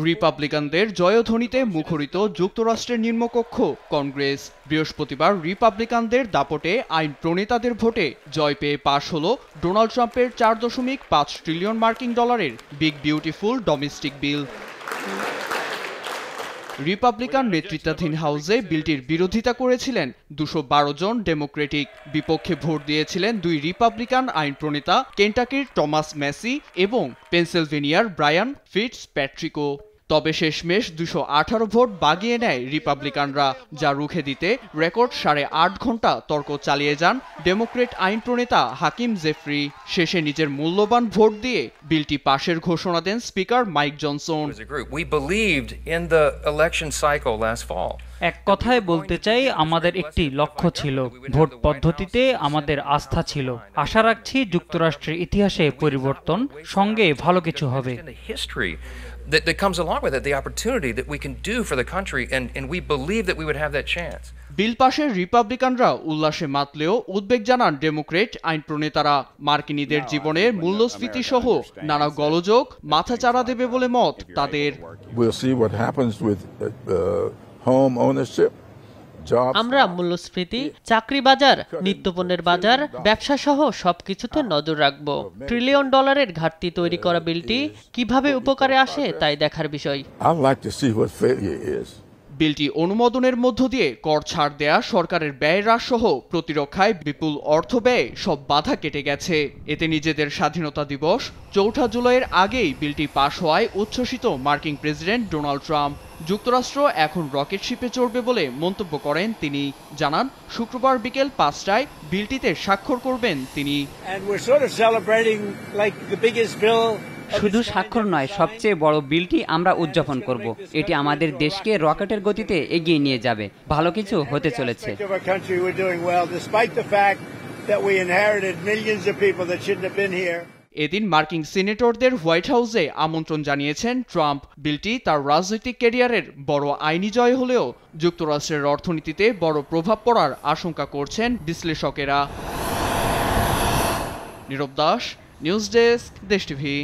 রিপাবলিকানদের জয়ধ্বনিতে মুখরিত যুক্তরাষ্ট্রের নিম্নকক্ষ কংগ্রেস বৃহস্পতিবার রিপাবলিকানদের দাপটে আইন প্রণেতাদের ভোটে জয় পেয়ে পাশ হল ডোনাল্ড ট্রাম্পের 4.5 ট্রিলিয়ন মার্কিন ডলারের বিগ বিউটিফুল ডোমেস্টিক বিল। রিপাবলিকান নেতৃত্বাধীন হাউসে বিলটির বিরোধিতা করেছিলেন 212 জন ডেমোক্রেটিক। বিপক্ষে ভোট দিয়েছিলেন 2 রিপাবলিকান আইন প্রণেতা, কেন্টাকির টমাস ম্যাসি এবং পেনসিলভেনিয়ার ব্রায়ান ফিটজপ্যাট্রিকও। তবে শেষমেশ 218 ভোট বাগিয়ে নেয় রিপাবলিকানরা, যা রুখে দিতে রেকর্ড 8.5 ঘন্টা তর্ক চালিয়ে যান ডেমোক্রেট আইন প্রণেতা হাকিম জেফরি। শেষে নিজের মূল্যবান ভোট দিয়ে বিলটি পাশের ঘোষণা দেন স্পিকার মাইক জনসন। এক কথায় বলতে চাই, আমাদের একটি লক্ষ্য ছিল, ভোট পদ্ধতিতে আমাদের আস্থা ছিল। আশা রাখছি যুক্তরাষ্ট্রের ইতিহাসে পরিবর্তন সঙ্গে ভালো কিছু হবে। That comes along with it, the opportunity that we can do for the country, and we believe that we would have that chance. বিল পাশের রিপাবলিকানরা উল্লাসে মাতলেও উদ্বেগ জানান ডেমোক্রেট আইন প্রণেতারা। মার্কিনীদের জীবনের মূল্যস্ফীতি সহ নানা গোলযোগ মাথাচাড়া দেবে বলে মত তাদের। We'll see what happens with home ownership. আমরা মূল্যস্ফীতি, চাকরি বাজার, নিত্যপণ্যের বাজার, ব্যবসা সহ সবকিছুতে নজর রাখব। $1 ট্রিলিয়ন ঘাটতি তৈরি করা বিলটি কিভাবে উপকারে আসে তাই দেখার বিষয়। বিলটি অনুমোদনের মধ্য দিয়ে কর ছাড় দেয়া, সরকারের ব্যয় হ্রাস সহ প্রতিরক্ষায় বিপুল অর্থ ব্যয় সব বাধা কেটে গেছে। এতে নিজেদের স্বাধীনতা দিবস 4 জুলাইয়ের আগেই বিলটি পাশ হওয়ায় উচ্ছ্বসিত মার্কিন প্রেসিডেন্ট ডোনাল্ড ট্রাম্প। যুক্তরাষ্ট্র এখন রকেট শিপে চড়বে বলে মন্তব্য করেন তিনি। জানান শুক্রবার বিকেল 5টায় বিলটিতে স্বাক্ষর করবেন তিনি। শুধু স্বাক্ষর নয়, সবচেয়ে বড় বিলটি আমরা উদযাপন করব। এটি আমাদের দেশকে রকেটের গতিতে এগিয়ে নিয়ে যাবে। ভালো কিছু হতে চলেছে। এদিন মার্কিন সিনেটরদের হোয়াইট হাউসে আমন্ত্রণ জানিয়েছেন ট্রাম্প। বিলটি তার রাজনৈতিক ক্যারিয়ারের বড় আইনি জয় হলেও যুক্তরাষ্ট্রের অর্থনীতিতে বড় প্রভাব পড়ার আশঙ্কা করছেন বিশ্লেষকেরা। নীরব দাস, নিউজ ডেস্ক, দেশ টিভি।